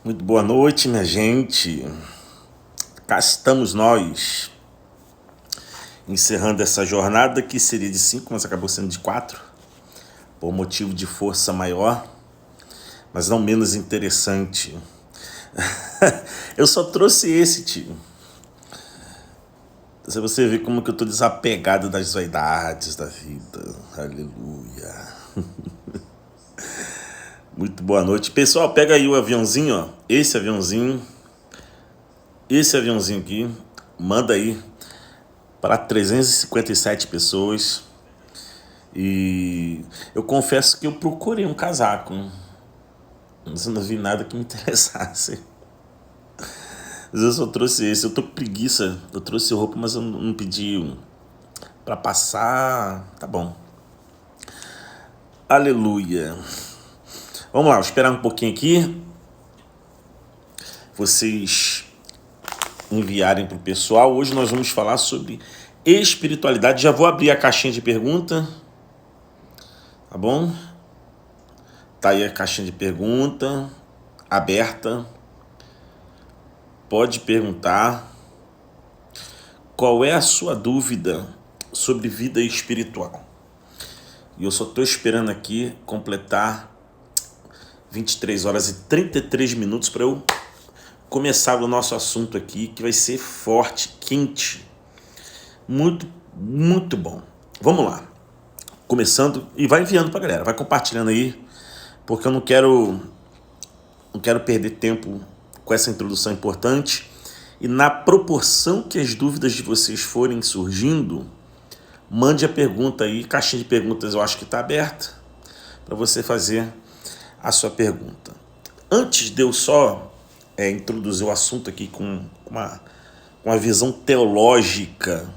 Muito boa noite, minha gente. Cá estamos nós, encerrando essa jornada que seria de 5, mas acabou sendo de 4, por motivo de força maior, mas não menos interessante. Eu só trouxe esse, tio. Se você vê como que eu tô desapegado das vaidades da vida. Aleluia. Muito boa noite. Pessoal, pega aí o aviãozinho, ó. Esse aviãozinho aqui, manda aí para 357 pessoas. E eu confesso que eu procurei um casaco, mas eu não vi nada que me interessasse. Mas eu só trouxe esse. Eu tô com preguiça. Eu trouxe roupa, mas eu não pedi para passar. Tá bom. Aleluia. Vamos lá, vou esperar um pouquinho aqui. Vocês enviarem pro pessoal. Hoje nós vamos falar sobre espiritualidade. Já vou abrir a caixinha de pergunta. Tá bom? Tá aí a caixinha de pergunta aberta. Pode perguntar. Qual é a sua dúvida sobre vida espiritual? E eu só tô esperando aqui completar 23 horas e 33 minutos para eu começar o nosso assunto aqui, que vai ser forte, quente. Muito, muito bom. Vamos lá. Começando, e vai enviando pra galera, vai compartilhando aí, porque eu não quero perder tempo com essa introdução importante. E na proporção que as dúvidas de vocês forem surgindo, mande a pergunta aí, caixinha de perguntas eu acho que está aberta, para você fazer a sua pergunta. Antes de eu só introduzir o assunto aqui com uma visão teológica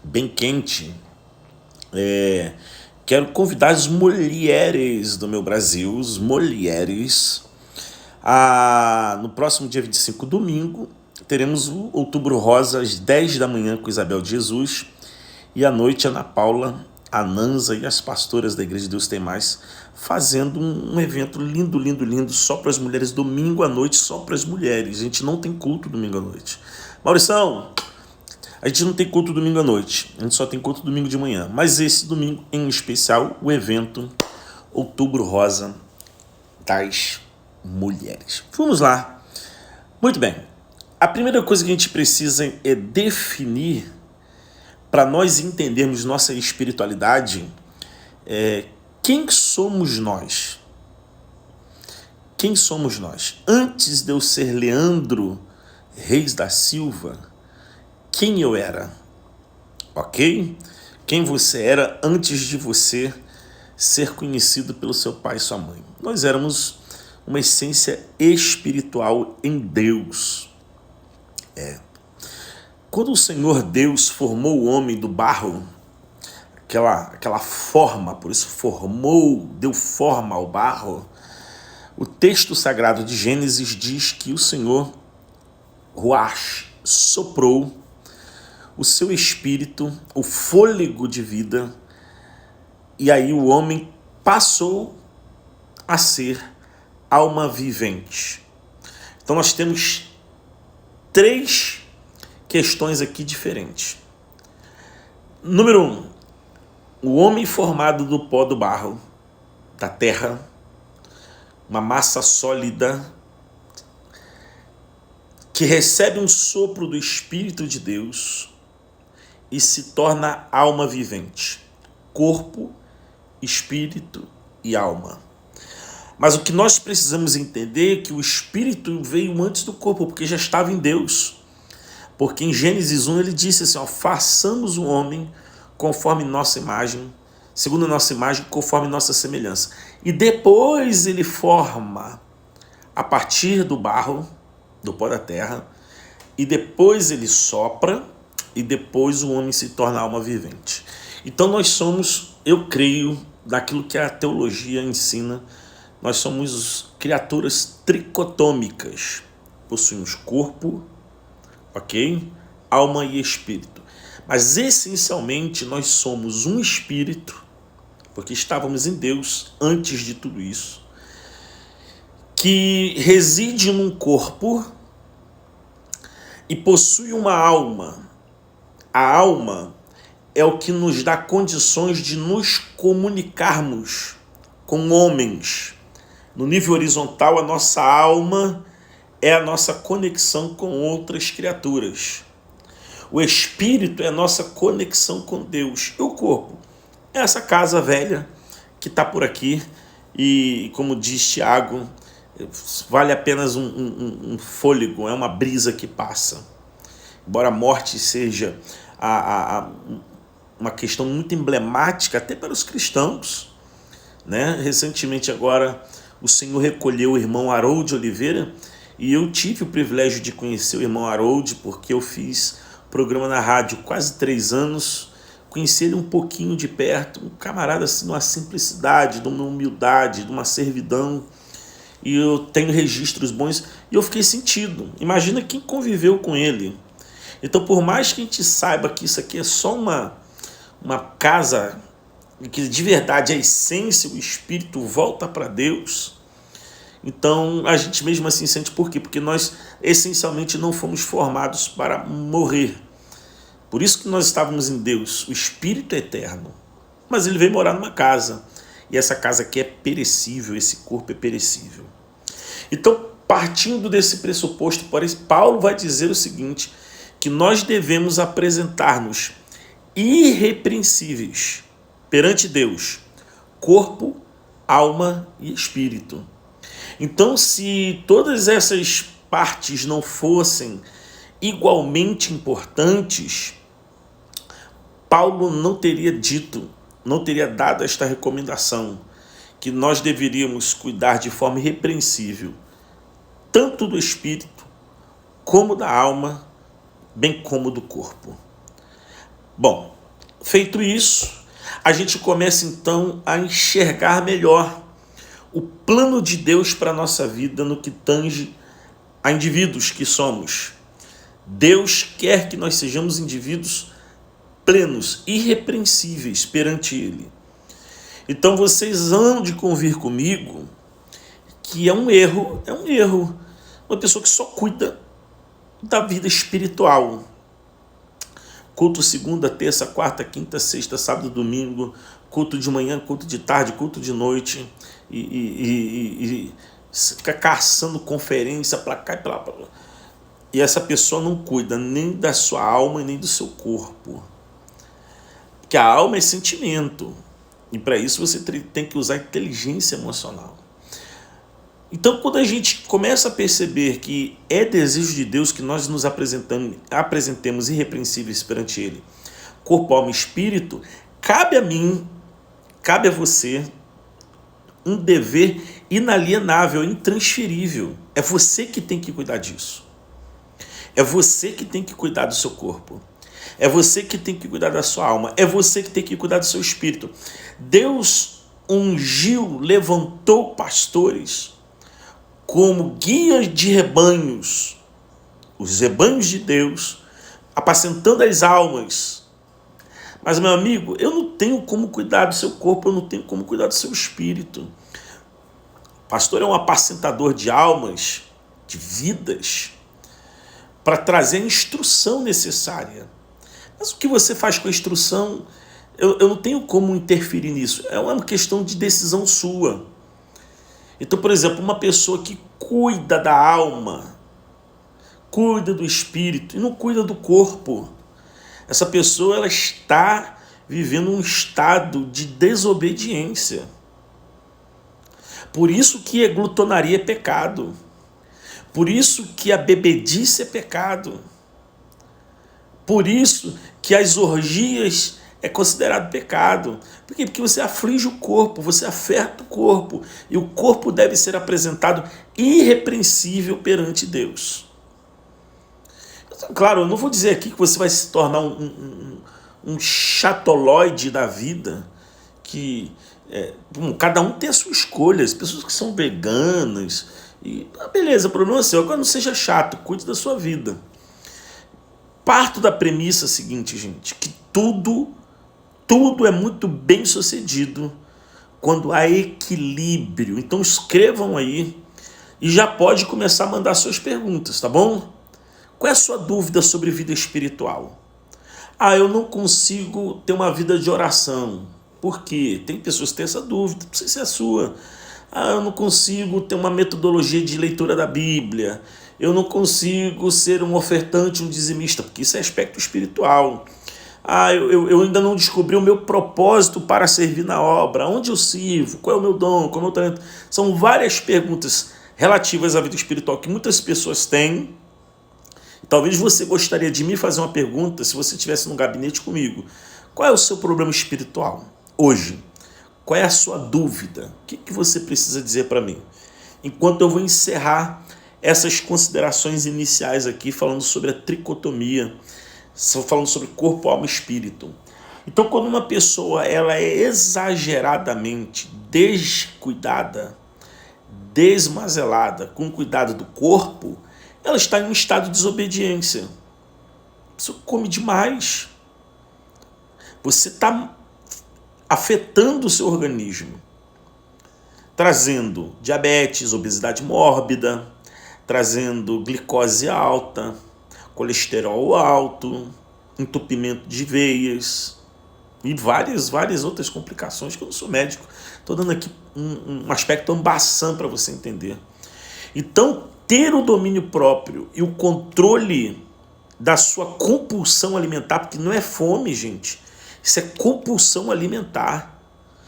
bem quente, quero convidar as mulheres do meu Brasil, os mulheres, no próximo dia 25, domingo, teremos o Outubro Rosa às 10 da manhã com Isabel de Jesus, e à noite Ana Paula, a Nanza e as pastoras da Igreja de Deus Tem Mais, fazendo um evento lindo, lindo, lindo, só para as mulheres, domingo à noite, só para as mulheres. A gente não tem culto domingo à noite. Maurição, a gente não tem culto domingo à noite, a gente só tem culto domingo de manhã. Mas esse domingo, em especial, o evento Outubro Rosa das Mulheres. Vamos lá. Muito bem. A primeira coisa que a gente precisa é definir, para nós entendermos nossa espiritualidade, quem somos nós? Quem somos nós? Antes de eu ser Leandro Reis da Silva, quem eu era? Ok? Quem você era antes de você ser conhecido pelo seu pai e sua mãe? Nós éramos uma essência espiritual em Deus. Quando o Senhor Deus formou o homem do barro, aquela forma, por isso deu forma ao barro, o texto sagrado de Gênesis diz que o Senhor Ruach soprou o seu espírito, o fôlego de vida, e aí o homem passou a ser alma vivente. Então nós temos 3 questões aqui diferentes. Número 1, o homem formado do pó do barro, da terra, uma massa sólida, que recebe um sopro do Espírito de Deus e se torna alma vivente, corpo, espírito e alma. Mas o que nós precisamos entender é que o espírito veio antes do corpo, porque já estava em Deus. Porque em Gênesis 1 ele disse assim, façamos o homem conforme nossa imagem, segundo a nossa imagem, conforme nossa semelhança. E depois ele forma, a partir do barro, do pó da terra, e depois ele sopra, e depois o homem se torna alma vivente. Então nós somos, eu creio, daquilo que a teologia ensina, nós somos criaturas tricotômicas. Possuímos corpo, ok? Alma e espírito. Mas essencialmente nós somos um espírito, porque estávamos em Deus antes de tudo isso, que reside num corpo e possui uma alma. A alma é o que nos dá condições de nos comunicarmos com homens. No nível horizontal, a nossa alma é a nossa conexão com outras criaturas. O espírito é a nossa conexão com Deus. E o corpo é essa casa velha que está por aqui e, como diz Tiago, vale apenas um fôlego, é uma brisa que passa. Embora a morte seja uma questão muito emblemática até para os cristãos, né? Recentemente agora o Senhor recolheu o irmão Harold Oliveira e eu tive o privilégio de conhecer o irmão Harold porque eu fiz programa na rádio quase 3 anos, conheci ele um pouquinho de perto, um camarada assim, de uma simplicidade, de uma humildade, de uma servidão, e eu tenho registros bons e eu fiquei sentido. Imagina quem conviveu com ele. Então, por mais que a gente saiba que isso aqui é só uma casa que de verdade a essência, o espírito volta para Deus, então a gente mesmo assim sente. Por quê? Porque nós essencialmente não fomos formados para morrer. Por isso que nós estávamos em Deus. O espírito é eterno, mas ele veio morar numa casa, e essa casa aqui é perecível, esse corpo é perecível. Então, partindo desse pressuposto, Paulo vai dizer o seguinte, que nós devemos apresentar-nos irrepreensíveis perante Deus, corpo, alma e espírito. Então, se todas essas partes não fossem igualmente importantes, Paulo não teria dado esta recomendação, que nós deveríamos cuidar de forma irrepreensível, tanto do espírito, como da alma, bem como do corpo. Bom, feito isso, a gente começa então a enxergar melhor o plano de Deus para a nossa vida no que tange a indivíduos que somos. Deus quer que nós sejamos indivíduos plenos, irrepreensíveis perante Ele. Então vocês hão de convir comigo que é um erro. Uma pessoa que só cuida da vida espiritual. Culto segunda, terça, quarta, quinta, sexta, sábado, domingo, culto de manhã, culto de tarde, culto de noite, e fica caçando conferência para cá e para lá. E essa pessoa não cuida nem da sua alma e nem do seu corpo. Porque a alma é sentimento. E para isso você tem que usar inteligência emocional. Então, quando a gente começa a perceber que é desejo de Deus que nós nos apresentemos irrepreensíveis perante Ele, corpo, alma e espírito, cabe a mim, cabe a você, um dever inalienável, intransferível. É você que tem que cuidar disso. É você que tem que cuidar do seu corpo. É você que tem que cuidar da sua alma. É você que tem que cuidar do seu espírito. Deus ungiu, levantou pastores como guias de rebanhos, os rebanhos de Deus, apacentando as almas. Mas, meu amigo, eu não tenho como cuidar do seu corpo, eu não tenho como cuidar do seu espírito. O pastor é um apacentador de almas, de vidas, para trazer a instrução necessária. Mas o que você faz com a instrução, eu não tenho como interferir nisso. É uma questão de decisão sua. Então, por exemplo, uma pessoa que cuida da alma, cuida do espírito e não cuida do corpo, essa pessoa ela está vivendo um estado de desobediência. Por isso que a glutonaria é pecado. Por isso que a bebedice é pecado. Por isso que as orgias é considerado pecado. Por quê? Porque você aflige o corpo, você afeta o corpo, e o corpo deve ser apresentado irrepreensível perante Deus. Então, claro, eu não vou dizer aqui que você vai se tornar um chatoloide da vida, que cada um tem a sua escolha. As pessoas que são veganas, beleza, o problema é seu. Agora não seja chato, cuide da sua vida. Parto da premissa seguinte, gente, que tudo é muito bem sucedido quando há equilíbrio. Então escrevam aí E já pode começar a mandar suas perguntas, tá bom? Qual é a sua dúvida sobre vida espiritual? Eu não consigo ter uma vida de oração. Por quê? Tem pessoas que têm essa dúvida, não sei se é a sua. Eu não consigo ter uma metodologia de leitura da Bíblia. Eu não consigo ser um ofertante, um dizimista, porque isso é aspecto espiritual. Eu ainda não descobri o meu propósito para servir na obra. Onde eu sirvo? Qual é o meu dom? Qual é o meu talento? São várias perguntas relativas à vida espiritual que muitas pessoas têm. Talvez você gostaria de me fazer uma pergunta se você estivesse no gabinete comigo. Qual é o seu problema espiritual hoje? Qual é a sua dúvida? O que você precisa dizer para mim? Enquanto eu vou encerrar essas considerações iniciais aqui, falando sobre a tricotomia, falando sobre corpo, alma e espírito. Então, quando uma pessoa ela é exageradamente descuidada, desmazelada, com cuidado do corpo, ela está em um estado de desobediência. A pessoa come demais. Você está afetando o seu organismo, trazendo diabetes, obesidade mórbida, trazendo glicose alta, colesterol alto, entupimento de veias e várias outras complicações que eu não sou médico. Estou dando aqui um aspecto ambaçã para você entender. Então, ter o domínio próprio e o controle da sua compulsão alimentar, porque não é fome, gente, isso é compulsão alimentar.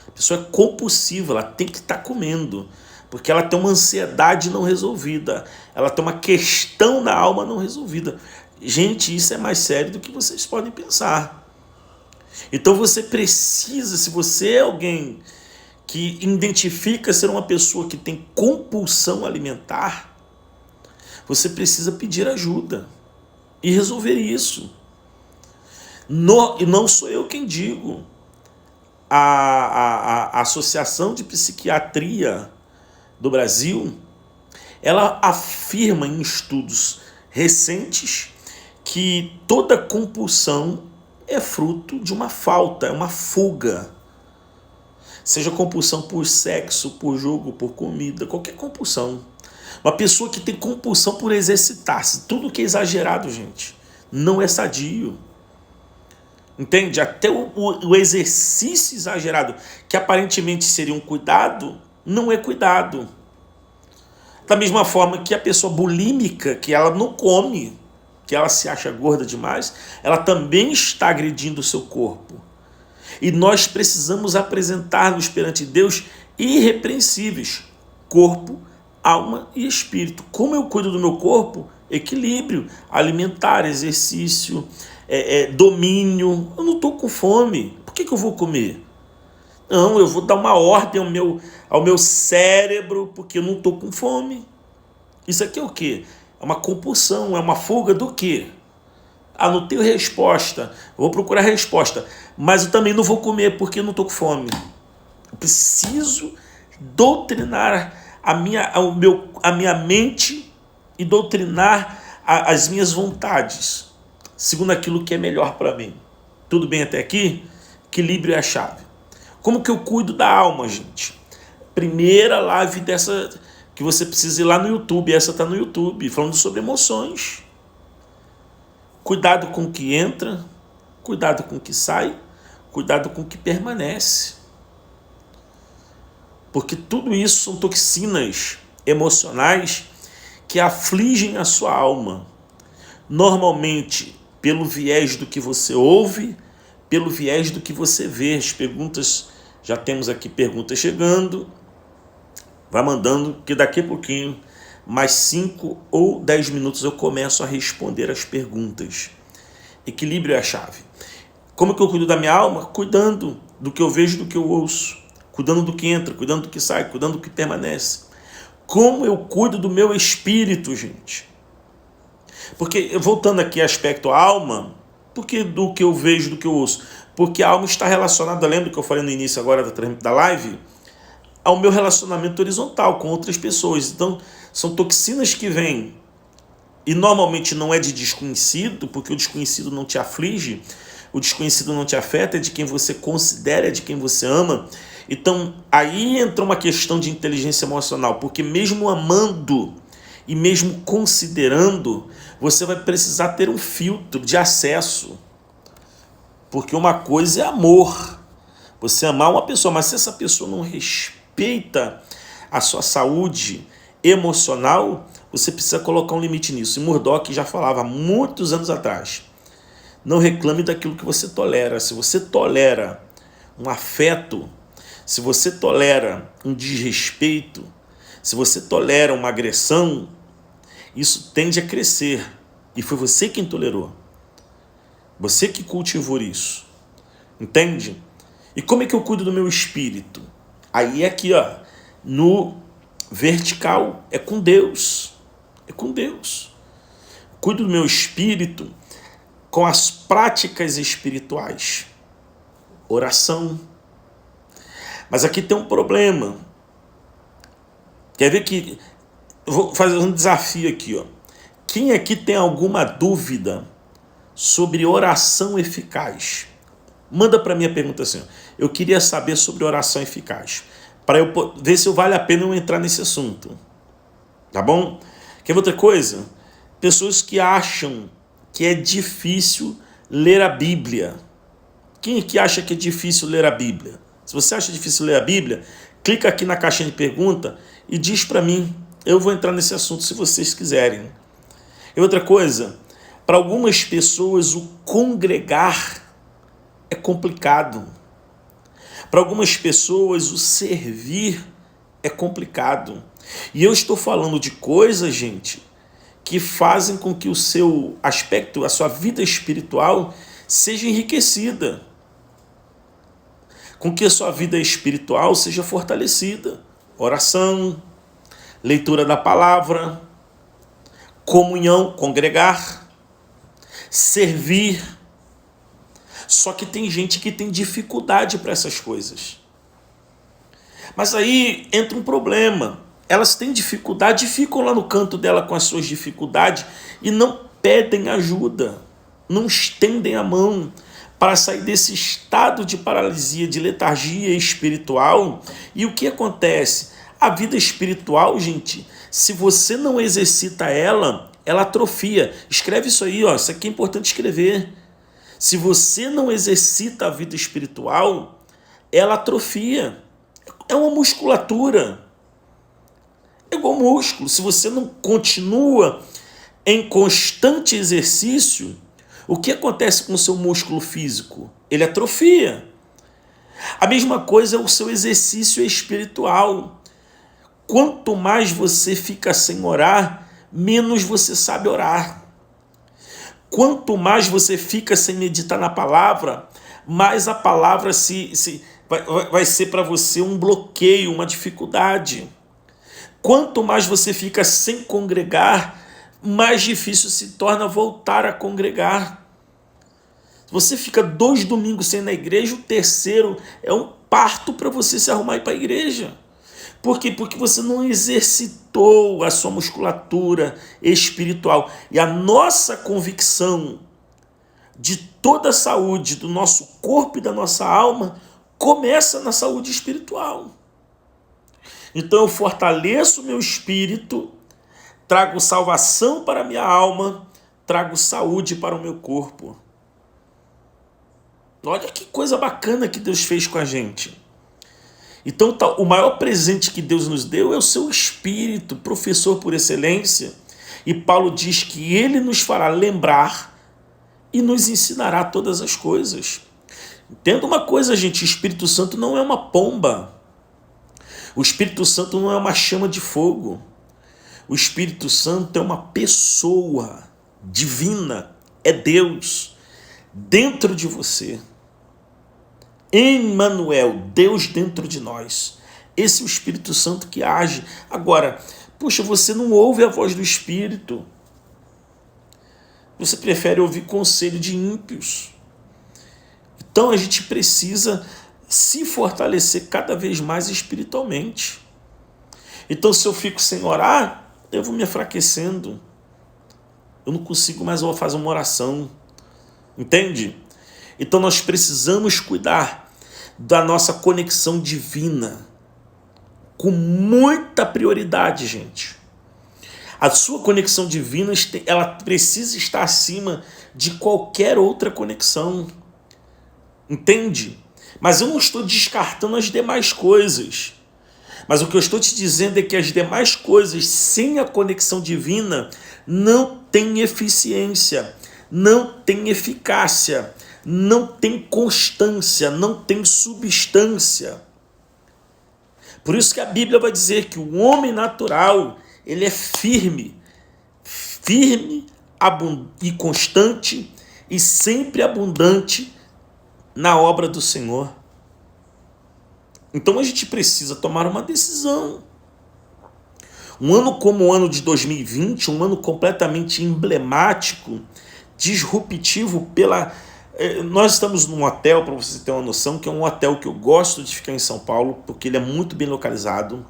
A pessoa é compulsiva, ela tem que estar comendo, porque ela tem uma ansiedade não resolvida, ela tem uma questão na alma não resolvida. Gente, isso é mais sério do que vocês podem pensar. Então você precisa, se você é alguém que identifica ser uma pessoa que tem compulsão alimentar, você precisa pedir ajuda e resolver isso. E não sou eu quem digo. A Associação de Psiquiatria do Brasil, ela afirma em estudos recentes que toda compulsão é fruto de uma falta, é uma fuga. Seja compulsão por sexo, por jogo, por comida, qualquer compulsão. Uma pessoa que tem compulsão por exercitar-se, tudo que é exagerado, gente, não é sadio. Entende? Até o exercício exagerado, que aparentemente seria um cuidado, não é cuidado. Da mesma forma que a pessoa bulímica, que ela não come, que ela se acha gorda demais, ela também está agredindo o seu corpo. E nós precisamos apresentar-nos perante Deus irrepreensíveis, corpo, alma e espírito. Como eu cuido do meu corpo? Equilíbrio alimentar, exercício, domínio. Eu não estou com fome, por que eu vou comer? Não, eu vou dar uma ordem ao meu cérebro, porque eu não estou com fome. Isso aqui é o quê? É uma compulsão, é uma fuga do quê? Não tenho resposta, vou procurar resposta, mas eu também não vou comer porque eu não estou com fome. Eu preciso doutrinar a minha mente e doutrinar as minhas vontades, segundo aquilo que é melhor para mim. Tudo bem até aqui? Equilíbrio é a chave. Como que eu cuido da alma, gente? Primeira live dessa que você precisa ir lá no YouTube, essa está no YouTube, falando sobre emoções. Cuidado com o que entra, cuidado com o que sai, cuidado com o que permanece. Porque tudo isso são toxinas emocionais que afligem a sua alma. Normalmente, pelo viés do que você ouve, pelo viés do que você vê. As perguntas, já temos aqui perguntas chegando. Vai mandando, que daqui a pouquinho, mais 5 ou 10 minutos, eu começo a responder as perguntas. Equilíbrio é a chave. Como que eu cuido da minha alma? Cuidando do que eu vejo, do que eu ouço. Cuidando do que entra, cuidando do que sai, cuidando do que permanece. Como eu cuido do meu espírito, gente? Porque, voltando aqui ao aspecto alma, por que do que eu vejo, do que eu ouço? Porque a alma está relacionada, lembra que eu falei no início agora da live? Ao meu relacionamento horizontal com outras pessoas. Então, são toxinas que vêm, e normalmente não é de desconhecido, porque o desconhecido não te aflige, o desconhecido não te afeta, é de quem você considera, é de quem você ama. Então, aí entra uma questão de inteligência emocional, porque mesmo amando e mesmo considerando, você vai precisar ter um filtro de acesso. Porque uma coisa é amor, você amar uma pessoa, mas se essa pessoa não respeita a sua saúde emocional, você precisa colocar um limite nisso. E Murdoch já falava há muitos anos atrás, não reclame daquilo que você tolera. Se você tolera um afeto, se você tolera um desrespeito, se você tolera uma agressão, isso tende a crescer. E foi você quem tolerou. Você que cultivou isso. Entende? E como é que eu cuido do meu espírito? Aí é aqui, ó, no vertical, é com Deus. É com Deus. Cuido do meu espírito com as práticas espirituais. Oração. Mas aqui tem um problema. Quer ver que... Eu vou fazer um desafio aqui, ó. Quem aqui tem alguma dúvida sobre oração eficaz? Manda para mim a pergunta assim. Eu queria saber sobre oração eficaz, para eu ver se vale a pena eu entrar nesse assunto. Tá bom? Quer ver outra coisa? Pessoas que acham que é difícil ler a Bíblia. Quem aqui acha que é difícil ler a Bíblia? Se você acha difícil ler a Bíblia, clica aqui na caixinha de pergunta e diz para mim. Eu vou entrar nesse assunto se vocês quiserem. E outra coisa, para algumas pessoas o congregar é complicado. Para algumas pessoas o servir é complicado. E eu estou falando de coisas, gente, que fazem com que o seu aspecto, a sua vida espiritual seja enriquecida. Com que a sua vida espiritual seja fortalecida. Oração, leitura da palavra, comunhão, congregar, servir. Só que tem gente que tem dificuldade para essas coisas. Mas aí entra um problema. Elas têm dificuldade e ficam lá no canto dela com as suas dificuldades e não pedem ajuda, não estendem a mão para sair desse estado de paralisia, de letargia espiritual. E o que acontece? A vida espiritual, gente, se você não exercita ela, ela atrofia. Escreve isso aí, ó. Isso aqui é importante escrever. Se você não exercita a vida espiritual, ela atrofia. É uma musculatura. É igual músculo. Se você não continua em constante exercício, o que acontece com o seu músculo físico? Ele atrofia. A mesma coisa é o seu exercício espiritual. Quanto mais você fica sem orar, menos você sabe orar. Quanto mais você fica sem meditar na palavra, mais a palavra vai ser para você um bloqueio, uma dificuldade. Quanto mais você fica sem congregar, mais difícil se torna voltar a congregar. Se você fica 2 domingos sem ir na igreja, o terceiro é um parto para você se arrumar e ir para a igreja. Por quê? Porque você não exercitou a sua musculatura espiritual. E a nossa convicção de toda a saúde do nosso corpo e da nossa alma começa na saúde espiritual. Então eu fortaleço o meu espírito, trago salvação para a minha alma, trago saúde para o meu corpo. Olha que coisa bacana que Deus fez com a gente. Então, o maior presente que Deus nos deu é o seu Espírito, professor por excelência. E Paulo diz que ele nos fará lembrar e nos ensinará todas as coisas. Entenda uma coisa, gente, o Espírito Santo não é uma pomba. O Espírito Santo não é uma chama de fogo. O Espírito Santo é uma pessoa divina, é Deus dentro de você. Emmanuel, Deus dentro de nós. Esse é o Espírito Santo que age. Agora, poxa, você não ouve a voz do Espírito. Você prefere ouvir conselho de ímpios. Então a gente precisa se fortalecer cada vez mais espiritualmente. Então se eu fico sem orar, eu vou me enfraquecendo. Eu não consigo mais fazer uma oração. Entende? Então nós precisamos cuidar da nossa conexão divina, com muita prioridade, gente. A sua conexão divina, ela precisa estar acima de qualquer outra conexão. Entende? Mas eu não estou descartando as demais coisas. Mas o que eu estou te dizendo é que as demais coisas, sem a conexão divina, não têm eficiência, não têm eficácia, não têm constância, não têm substância. Por isso que a Bíblia vai dizer que o homem natural, ele é firme e constante e sempre abundante na obra do Senhor. Então a gente precisa tomar uma decisão. Um ano como o ano de 2020, um ano completamente emblemático, disruptivo nós estamos num hotel, para você ter uma noção, que é um hotel que eu gosto de ficar em São Paulo, porque ele é muito bem localizado,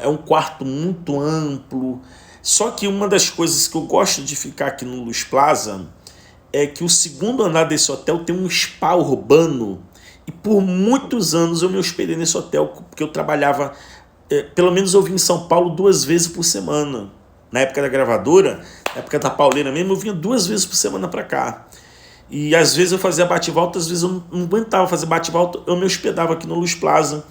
é um quarto muito amplo. Só que uma das coisas que eu gosto de ficar aqui no Luz Plaza é que o segundo andar desse hotel tem um spa urbano, e por muitos anos eu me hospedei nesse hotel, porque eu trabalhava, pelo menos eu vim em São Paulo 2 vezes por semana. Na época da gravadora, na época da pauleira mesmo, eu vinha 2 vezes por semana para cá. E às vezes eu fazia bate-volta, às vezes eu não aguentava fazer bate-volta, eu me hospedava aqui no Luz Plaza.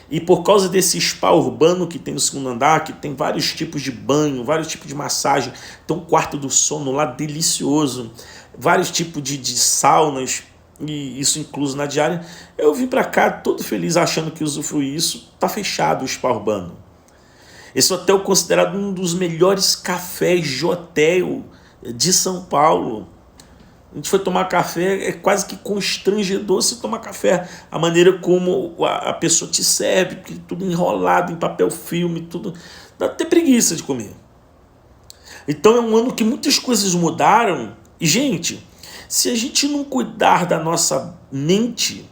E por causa desse spa urbano que tem no segundo andar, que tem vários tipos de banho, vários tipos de massagem, tem um quarto do sono lá delicioso, vários tipos de saunas, e isso incluso na diária, eu vim para cá todo feliz achando que usufruí isso. Tá fechado o spa urbano. Esse hotel é considerado um dos melhores cafés de hotel de São Paulo. A gente foi tomar café, é quase que constrangedor você tomar café. A maneira como a pessoa te serve, tudo enrolado em papel filme, tudo. Dá até preguiça de comer. Então é um ano que muitas coisas mudaram. E, gente, se a gente não cuidar da nossa mente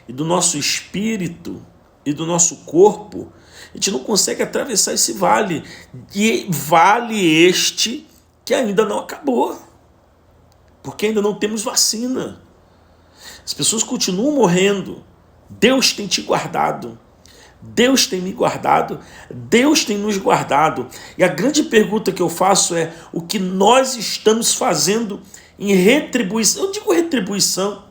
e do nosso espírito e do nosso corpo, a gente não consegue atravessar esse vale. E vale este que ainda não acabou. Porque ainda não temos vacina. As pessoas continuam morrendo. Deus tem te guardado. Deus tem me guardado. Deus tem nos guardado. E a grande pergunta que eu faço é: o que nós estamos fazendo em retribuição? Eu digo retribuição,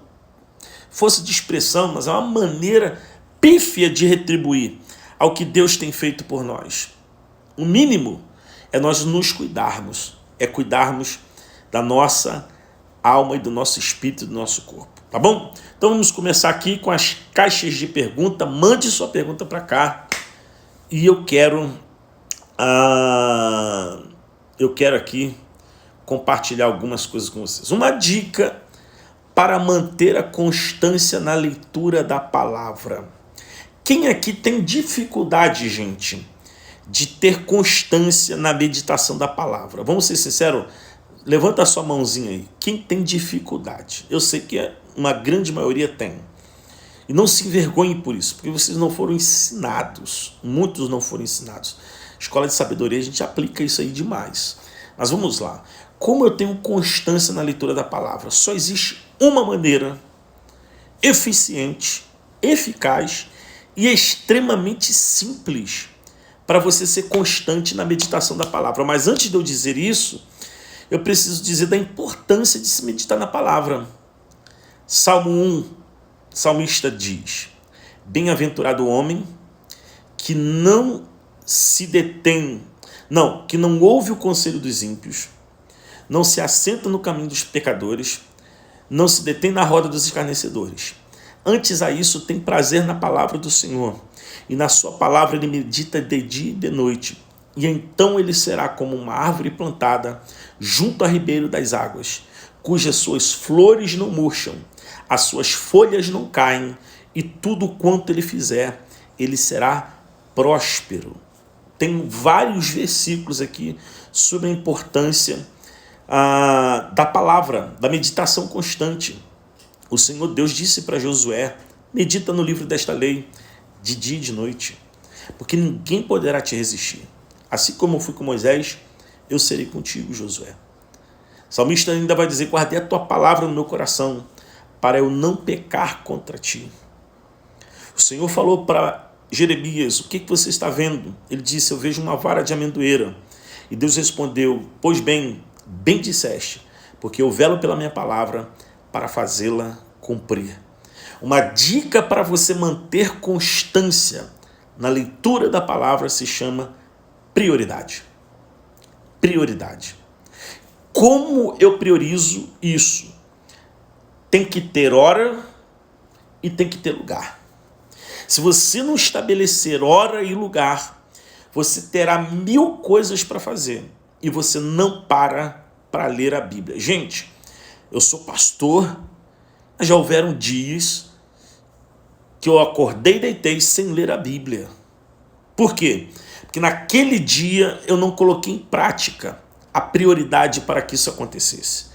força de expressão, mas é uma maneira pífia de retribuir ao que Deus tem feito por nós. O mínimo é nós nos cuidarmos. É cuidarmos da nossa alma e do nosso espírito e do nosso corpo, tá bom? Então vamos começar aqui com as caixas de pergunta. Mande sua pergunta para cá e eu quero aqui compartilhar algumas coisas com vocês. Uma dica para manter a constância na leitura da palavra. Quem aqui tem dificuldade, gente, de ter constância na meditação da palavra? Vamos ser sinceros? Levanta a sua mãozinha aí. Quem tem dificuldade? Eu sei que uma grande maioria tem. E não se envergonhe por isso, porque vocês não foram ensinados. Muitos não foram ensinados. Escola de sabedoria, a gente aplica isso aí demais. Mas vamos lá. Como eu tenho constância na leitura da palavra? Só existe uma maneira eficiente, eficaz e extremamente simples para você ser constante na meditação da palavra. Mas antes de eu dizer isso, eu preciso dizer da importância de se meditar na palavra. Salmo 1, o salmista diz: bem-aventurado o homem que não se detém, que não ouve o conselho dos ímpios, não se assenta no caminho dos pecadores, não se detém na roda dos escarnecedores. Antes a isso tem prazer na palavra do Senhor, e na sua palavra ele medita de dia e de noite. E então ele será como uma árvore plantada junto a ribeiro das águas, cujas suas flores não murcham, as suas folhas não caem, e tudo quanto ele fizer, ele será próspero. Tem vários versículos aqui sobre a importância da palavra, da meditação constante. O Senhor Deus disse para Josué: medita no livro desta lei de dia e de noite, porque ninguém poderá te resistir. Assim como eu fui com Moisés, eu serei contigo, Josué. O salmista ainda vai dizer: guardei a tua palavra no meu coração, para eu não pecar contra ti. O Senhor falou para Jeremias: o que você está vendo? Ele disse: eu vejo uma vara de amendoeira. E Deus respondeu: pois bem, bem disseste, porque eu velo pela minha palavra para fazê-la cumprir. Uma dica para você manter constância na leitura da palavra se chama prioridade. Prioridade. Como eu priorizo isso? Tem que ter hora e tem que ter lugar. Se você não estabelecer hora e lugar, você terá 1000 coisas para fazer e você não para ler a Bíblia. Gente, eu sou pastor, mas já houveram dias que eu acordei e deitei sem ler a Bíblia. Por quê? Porque naquele dia eu não coloquei em prática a prioridade para que isso acontecesse.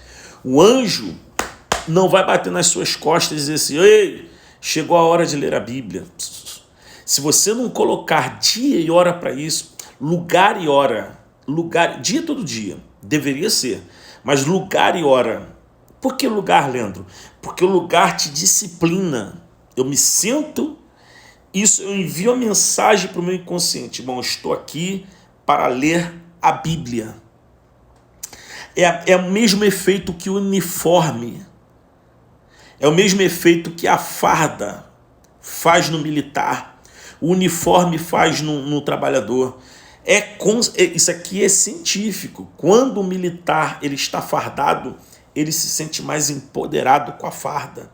O anjo não vai bater nas suas costas e dizer assim: ei, chegou a hora de ler a Bíblia. Se você não colocar dia e hora para isso, lugar e hora, dia todo dia, deveria ser, mas lugar e hora. Por que lugar, Leandro? Porque o lugar te disciplina. Eu me sento, eu envio a mensagem para o meu inconsciente: bom, estou aqui para ler a Bíblia. É o mesmo efeito que o uniforme, é o mesmo efeito que a farda faz no militar, o uniforme faz no trabalhador. Isso aqui é científico. Quando o militar ele está fardado, ele se sente mais empoderado com a farda.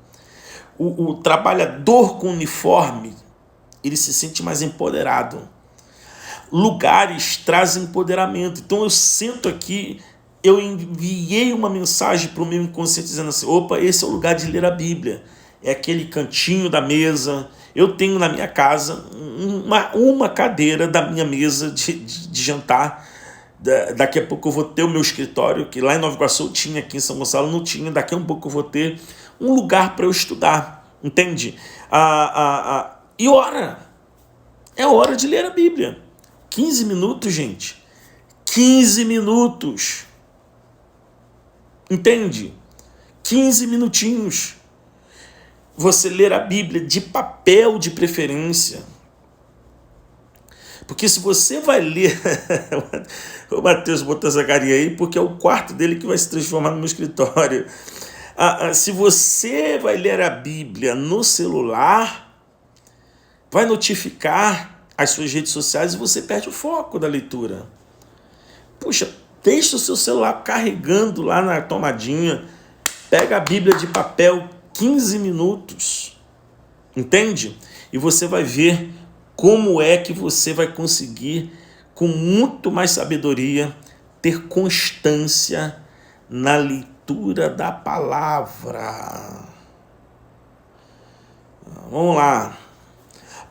O trabalhador com uniforme, ele se sente mais empoderado. Lugares trazem empoderamento. Então eu sento aqui, eu enviei uma mensagem para o meu inconsciente dizendo assim: opa, esse é o lugar de ler a Bíblia. É aquele cantinho da mesa. Eu tenho na minha casa uma cadeira da minha mesa de jantar. Daqui a pouco eu vou ter o meu escritório, que lá em Nova Iguaçu eu tinha, aqui em São Gonçalo não tinha. Daqui a um pouco eu vou ter um lugar para eu estudar, entende? E é hora de ler a Bíblia. 15 minutos, gente. 15 minutos. Entende? 15 minutinhos. Você ler a Bíblia de papel de preferência. Porque se você vai ler... o Matheus botou essa carinha aí porque é o quarto dele que vai se transformar no meu escritório. Se você vai ler a Bíblia no celular, vai notificar as suas redes sociais e você perde o foco da leitura. Puxa, deixa o seu celular carregando lá na tomadinha, pega a Bíblia de papel, 15 minutos, entende? E você vai ver como é que você vai conseguir, com muito mais sabedoria, ter constância na leitura da palavra. Vamos lá.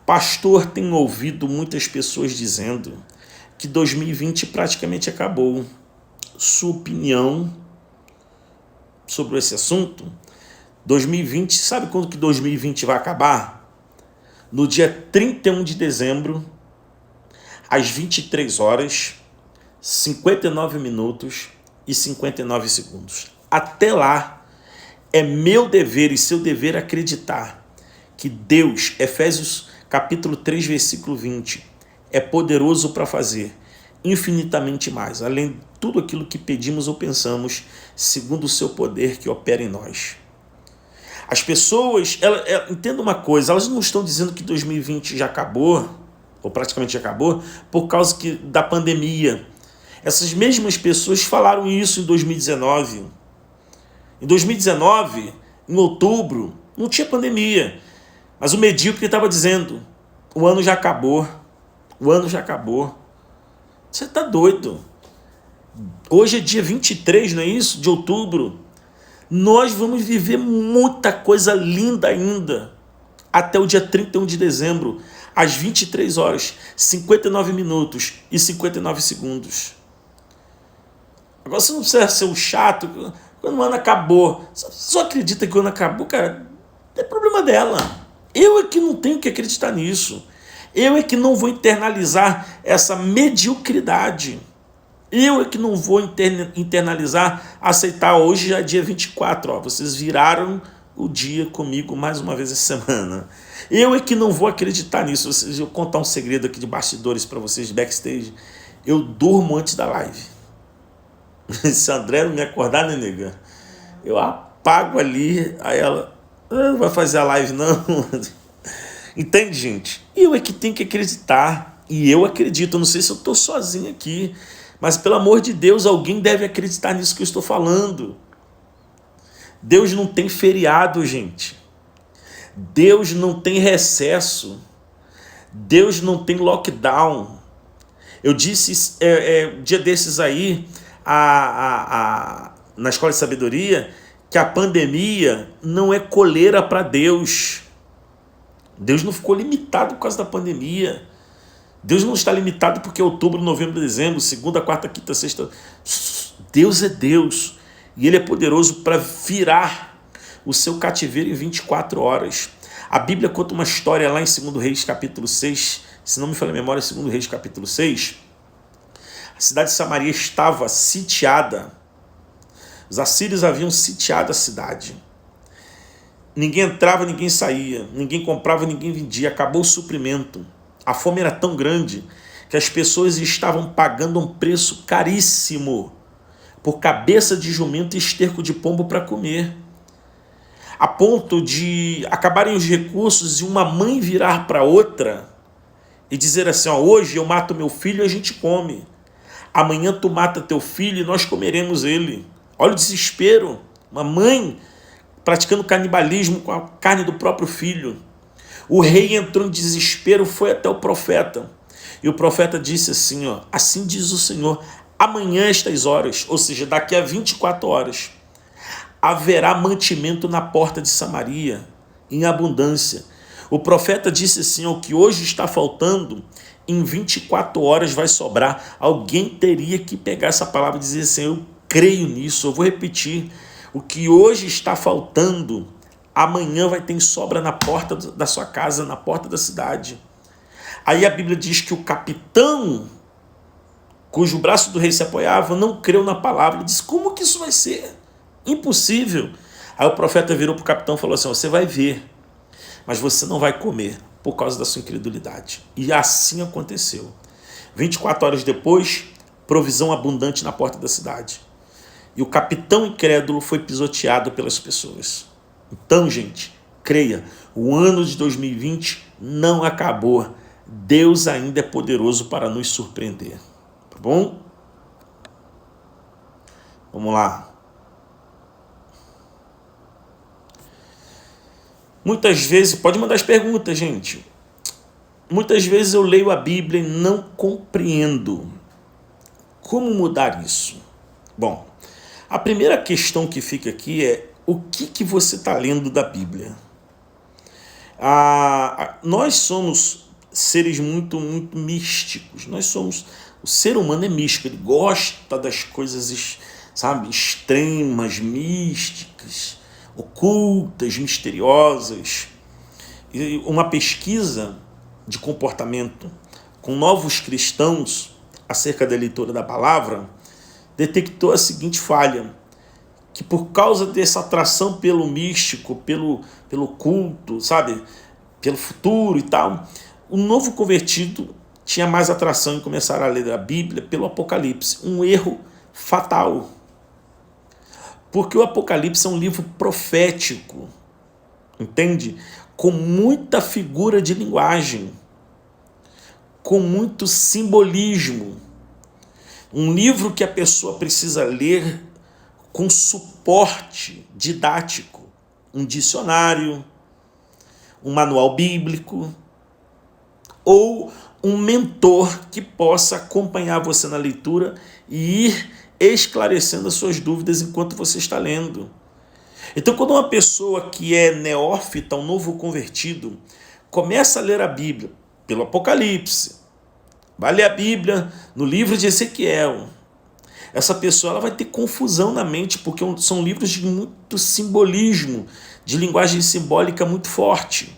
Pastor, tem ouvido muitas pessoas dizendo que 2020 praticamente acabou. Sua opinião sobre esse assunto? 2020, sabe quando que 2020 vai acabar? No dia 31 de dezembro, às 23 horas, 59 minutos e 59 segundos. Até lá, é meu dever e seu dever acreditar que Deus, Efésios capítulo 3, versículo 20, é poderoso para fazer infinitamente mais, além de tudo aquilo que pedimos ou pensamos, segundo o seu poder que opera em nós. As pessoas, entenda uma coisa, elas não estão dizendo que 2020 já acabou, ou praticamente já acabou, por causa da pandemia. Essas mesmas pessoas falaram isso em 2019. Em 2019, em outubro, não tinha pandemia, mas o medíocre estava dizendo: o ano já acabou, o ano já acabou. Você está doido? Hoje é dia 23, não é isso? De outubro. Nós vamos viver muita coisa linda ainda até o dia 31 de dezembro, às 23 horas, 59 minutos e 59 segundos. Agora você não precisa ser o chato quando o ano acabou. Só acredita que o ano acabou, cara, é problema dela. Eu é que não tenho que acreditar nisso. Eu é que não vou internalizar essa mediocridade. Eu é que não vou internalizar, aceitar. Hoje já é dia 24, ó, vocês viraram o dia comigo mais uma vez essa semana. Eu é que não vou acreditar nisso. Eu vou contar um segredo aqui de bastidores para vocês, de backstage. Eu durmo antes da live. Se a André não me acordar, né, nega? Eu apago ali, aí ela não vai fazer a live não. Entende, gente? Eu é que tenho que acreditar. E eu acredito. Eu não sei se eu estou sozinho aqui, mas pelo amor de Deus, alguém deve acreditar nisso que eu estou falando. Deus não tem feriado, gente. Deus não tem recesso. Deus não tem lockdown. Eu disse dia desses aí, na Escola de Sabedoria, que a pandemia não é coleira para Deus. Deus não ficou limitado por causa da pandemia. Deus não está limitado porque é outubro, novembro, dezembro, segunda, quarta, quinta, sexta. Deus é Deus. E Ele é poderoso para virar o seu cativeiro em 24 horas. A Bíblia conta uma história lá em 2 Reis, capítulo 6. Se não me falha a memória, 2 Reis, capítulo 6. A cidade de Samaria estava sitiada. Os assírios haviam sitiado a cidade. Ninguém entrava, ninguém saía. Ninguém comprava, ninguém vendia. Acabou o suprimento. A fome era tão grande que as pessoas estavam pagando um preço caríssimo por cabeça de jumento e esterco de pombo para comer. A ponto de acabarem os recursos e uma mãe virar para outra e dizer assim, hoje eu mato meu filho e a gente come. Amanhã tu mata teu filho e nós comeremos ele. Olha o desespero. Uma mãe praticando canibalismo com a carne do próprio filho. O rei entrou em desespero, foi até o profeta. E o profeta disse assim, assim diz o Senhor, amanhã estas horas, ou seja, daqui a 24 horas, haverá mantimento na porta de Samaria, em abundância. O profeta disse assim, o que hoje está faltando, em 24 horas vai sobrar. Alguém teria que pegar essa palavra e dizer assim, eu creio nisso, eu vou repetir. O que hoje está faltando, amanhã vai ter em sobra na porta da sua casa, na porta da cidade. Aí a Bíblia diz que o capitão, cujo braço do rei se apoiava, não creu na palavra. Ele disse, como que isso vai ser? Impossível. Aí o profeta virou para o capitão e falou assim, você vai ver, mas você não vai comer por causa da sua incredulidade. E assim aconteceu. 24 horas depois, provisão abundante na porta da cidade. E o capitão incrédulo foi pisoteado pelas pessoas. Então, gente, creia, o ano de 2020 não acabou. Deus ainda é poderoso para nos surpreender. Tá bom? Vamos lá. Muitas vezes, pode mandar as perguntas, gente. Muitas vezes eu leio a Bíblia e não compreendo. Como mudar isso? Bom, a primeira questão que fica aqui é o que você está lendo da Bíblia? Nós somos seres muito místicos. O ser humano é místico, ele gosta das coisas, sabe, extremas, místicas, ocultas, misteriosas. E uma pesquisa de comportamento com novos cristãos acerca da leitura da palavra detectou a seguinte falha, que por causa dessa atração pelo místico, pelo culto, sabe, pelo futuro e tal, o novo convertido tinha mais atração em começar a ler a Bíblia pelo Apocalipse. Um erro fatal. Porque o Apocalipse é um livro profético, entende? Com muita figura de linguagem, com muito simbolismo. Um livro que a pessoa precisa ler com suporte didático, um dicionário, um manual bíblico, ou um mentor que possa acompanhar você na leitura e ir esclarecendo as suas dúvidas enquanto você está lendo. Então, quando uma pessoa que é neófita, um novo convertido, começa a ler a Bíblia pelo Apocalipse, vai ler a Bíblia no livro de Ezequiel, essa pessoa ela vai ter confusão na mente, porque são livros de muito simbolismo, de linguagem simbólica muito forte.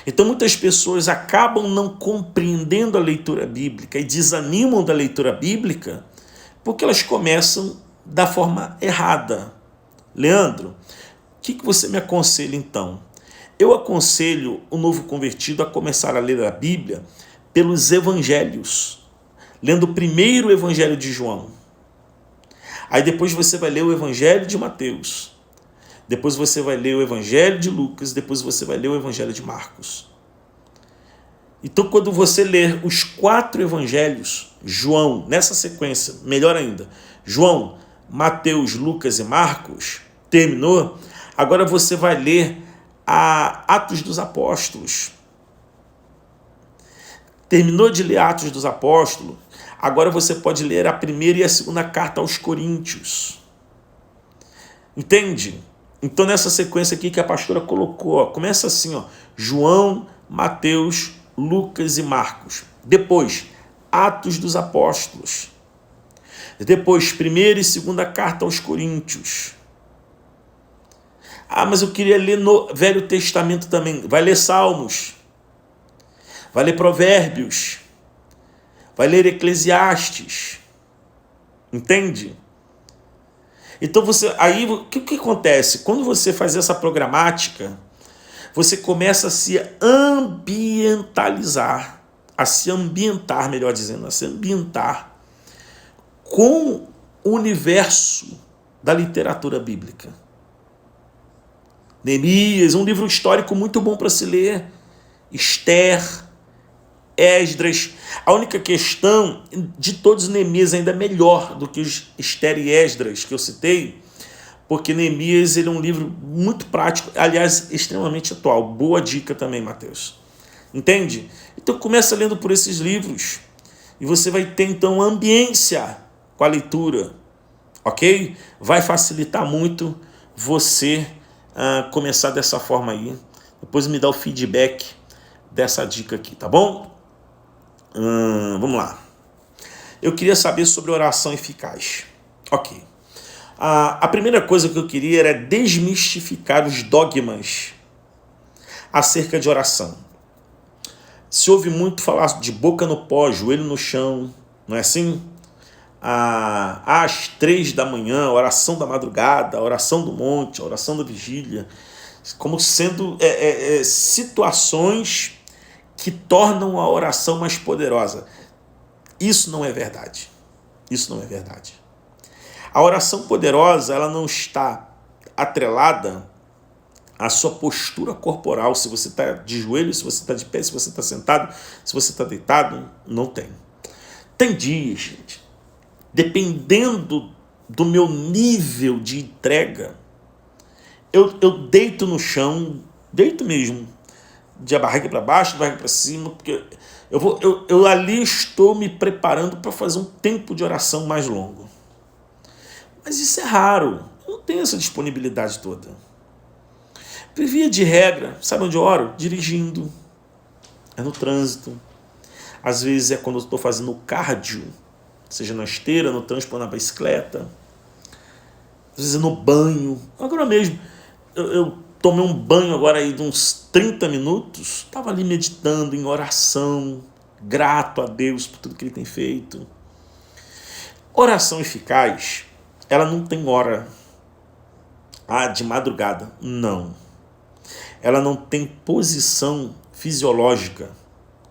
Então muitas pessoas acabam não compreendendo a leitura bíblica e desanimam da leitura bíblica porque elas começam da forma errada. Leandro, que você me aconselha então? Eu aconselho o novo convertido a começar a ler a Bíblia pelos evangelhos, lendo o primeiro evangelho de João. Aí depois você vai ler o evangelho de Mateus. Depois você vai ler o evangelho de Lucas. Depois você vai ler o evangelho de Marcos. Então, quando você ler os 4 evangelhos, João, nessa sequência, melhor ainda, João, Mateus, Lucas e Marcos, terminou, agora você vai ler Atos dos Apóstolos. Terminou de ler Atos dos Apóstolos, agora você pode ler a primeira e a segunda carta aos Coríntios. Entende? Então, nessa sequência aqui que a pastora colocou, começa assim, João, Mateus, Lucas e Marcos. Depois, Atos dos Apóstolos. Depois, primeira e segunda carta aos Coríntios. Mas eu queria ler no Velho Testamento também. Vai ler Salmos. Vai ler Provérbios. Vai ler Eclesiastes. Entende? Então aí o que acontece? Quando você faz essa programática, você começa a se ambientalizar, melhor dizendo, a se ambientar com o universo da literatura bíblica. Neemias, um livro histórico muito bom para se ler. Esther, Esdras. A única questão de todos, Neemias ainda é melhor do que os Esther e Esdras que eu citei, porque Neemias ele é um livro muito prático, aliás, extremamente atual. Boa dica também, Mateus. Entende? Então começa lendo por esses livros e você vai ter então ambiência com a leitura, ok? Vai facilitar muito você começar dessa forma aí. Depois me dá o feedback dessa dica aqui, tá bom? Vamos lá. Eu queria saber sobre oração eficaz. Ok. A primeira coisa que eu queria era desmistificar os dogmas acerca de oração. Se ouve muito falar de boca no pó, joelho no chão, não é assim? Às 3 da manhã, oração da madrugada, oração do monte, oração da vigília, como sendo situações que tornam a oração mais poderosa. Isso não é verdade. Isso não é verdade. A oração poderosa, ela não está atrelada à sua postura corporal, se você está de joelho, se você está de pé, se você está sentado, se você está deitado, não tem. Tem dias, gente, dependendo do meu nível de entrega, eu deito no chão, deito mesmo, de barriga para baixo, de barriga para cima, porque eu ali estou me preparando para fazer um tempo de oração mais longo. Mas isso é raro, eu não tenho essa disponibilidade toda. Via de regra, sabe onde eu oro? Dirigindo, é no trânsito, às vezes é quando eu estou fazendo cardio, seja na esteira, no trânsito, na bicicleta, às vezes é no banho. Agora mesmo, eu tomei um banho agora aí de uns 30 minutos, estava ali meditando em oração, grato a Deus por tudo que Ele tem feito. Oração eficaz, ela não tem hora de madrugada, não. Ela não tem posição fisiológica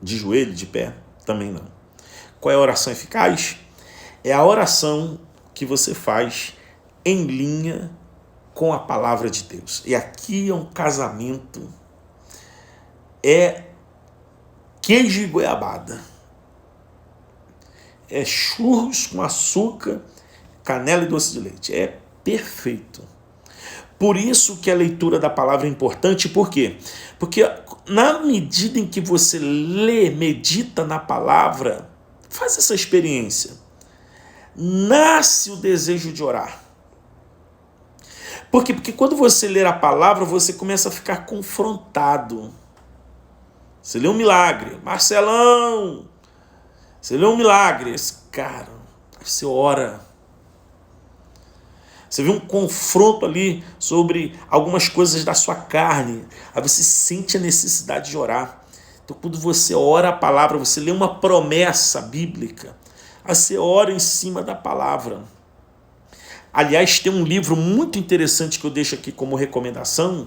de joelho, de pé, também não. Qual é a oração eficaz? É a oração que você faz em linha com a palavra de Deus. E aqui é um casamento, é queijo e goiabada. É churros com açúcar, canela e doce de leite. É perfeito. Por isso que a leitura da palavra é importante. Por quê? Porque na medida em que você lê, medita na palavra, faz essa experiência, nasce o desejo de orar. Por quê? Porque quando você lê a palavra, você começa a ficar confrontado. Você lê um milagre. Marcelão! Você lê um milagre. Cara, você ora. Você vê um confronto ali sobre algumas coisas da sua carne. Aí você sente a necessidade de orar. Então, quando você ora a palavra, você lê uma promessa bíblica, aí você ora em cima da palavra. Aliás, tem um livro muito interessante que eu deixo aqui como recomendação,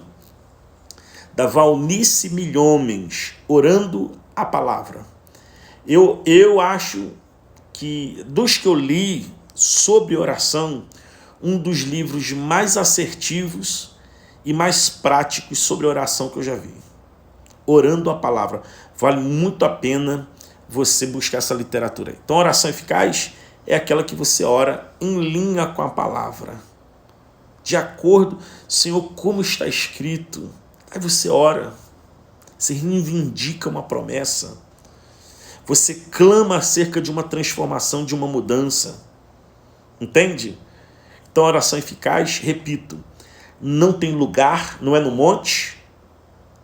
da Valnice Milhomens, Orando a Palavra. Eu acho que, dos que eu li sobre oração, um dos livros mais assertivos e mais práticos sobre oração que eu já vi. Orando a Palavra. Vale muito a pena você buscar essa literatura aí. Então, a oração eficaz é aquela que você ora em linha com a palavra. De acordo, Senhor, como está escrito. Aí você ora, você reivindica uma promessa, você clama acerca de uma transformação, de uma mudança. Entende? Então, a oração eficaz, repito, não tem lugar, não é no monte,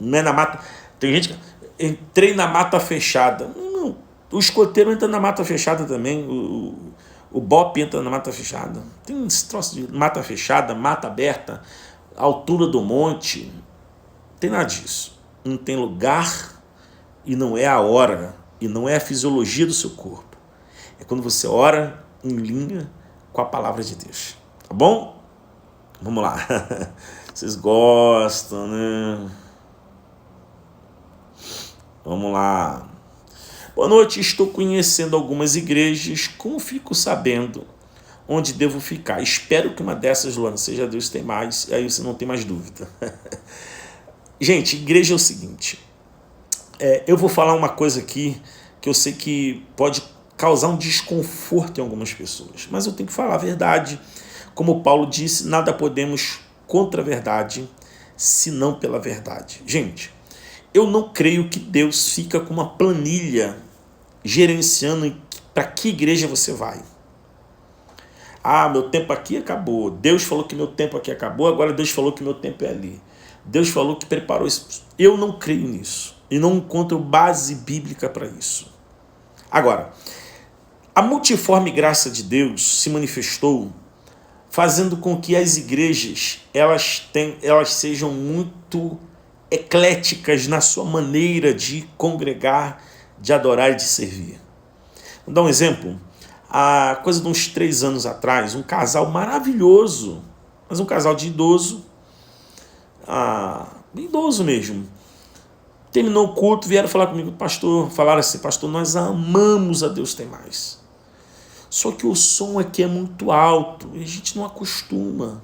não é na mata. Tem gente que entrei na mata fechada. Não, o escoteiro entra na mata fechada também, o bope entra na mata fechada. Tem esse troço de mata fechada, mata aberta, altura do monte. Não tem nada disso. Não tem lugar e não é a hora, e não é a fisiologia do seu corpo. É quando você ora em linha com a palavra de Deus. Tá bom? Vamos lá. Vocês gostam, né? Vamos lá. Boa noite, estou conhecendo algumas igrejas. Como fico sabendo onde devo ficar? Espero que uma dessas, Luana, seja Deus tem mais, e aí você não tem mais dúvida. Gente, igreja é o seguinte. Eu vou falar uma coisa aqui que eu sei que pode causar um desconforto em algumas pessoas, mas eu tenho que falar a verdade. Como Paulo disse, nada podemos contra a verdade, senão pela verdade. Gente, eu não creio que Deus fica com uma planilha gerenciando para que igreja você vai. Ah, meu tempo aqui acabou. Deus falou que meu tempo aqui acabou, agora Deus falou que meu tempo é ali. Deus falou que preparou isso. Eu não creio nisso. E não encontro base bíblica para isso. Agora, a multiforme graça de Deus se manifestou fazendo com que as igrejas elas sejam muito ecléticas na sua maneira de congregar, de adorar e de servir. Vou dar um exemplo. Há coisa de uns 3 anos atrás, um casal maravilhoso, mas um casal de idoso, idoso mesmo, terminou o culto, vieram falar comigo, pastor, falaram assim, pastor, nós amamos a Deus tem mais. Só que o som aqui é muito alto e a gente não acostuma.